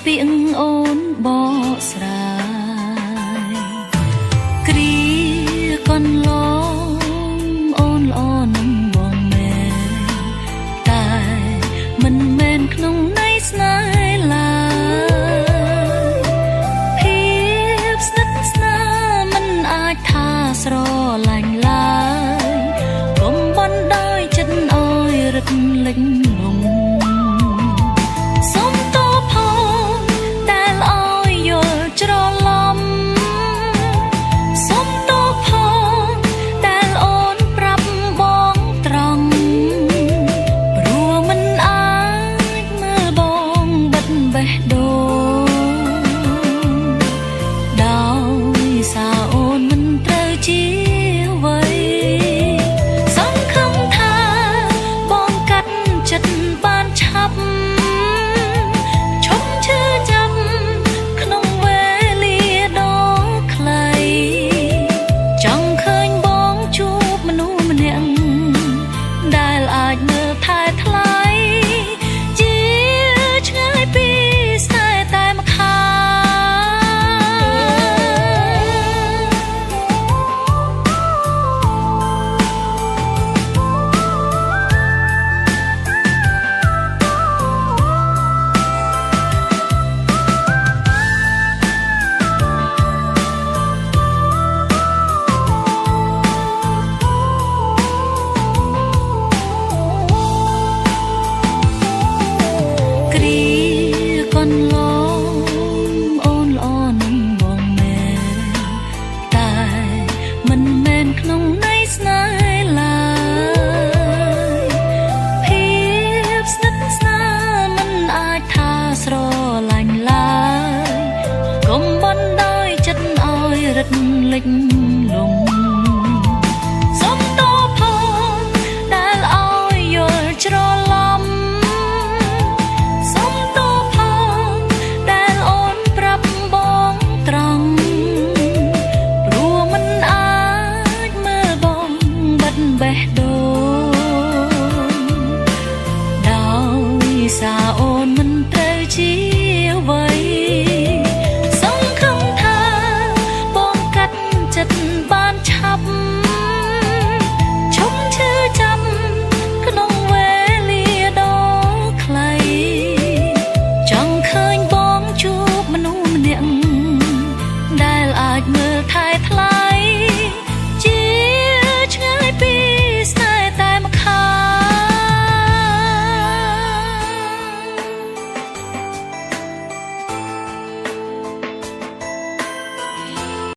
ពាក្យអូនបកស្រាយគ្រាកន្លងអូនល្អនឹងបងមែនតែមិនមែនក្នុងន័យស្នេហ៍ឡើយភាពស្និទ្ធស្នាលមិនអាចថាស្រឡាញ់ឡើយកុំបណ្ដោយចិត្តឲ្យរឹតលេចលងក្នុងន័យស្នេហ៍ឡើយភាពស្និទ្ធស្នាលមិនអាចថាស្រឡាញ់ឡើយកុំបណ្ដោយចិត្តឲ្យរឹតលេច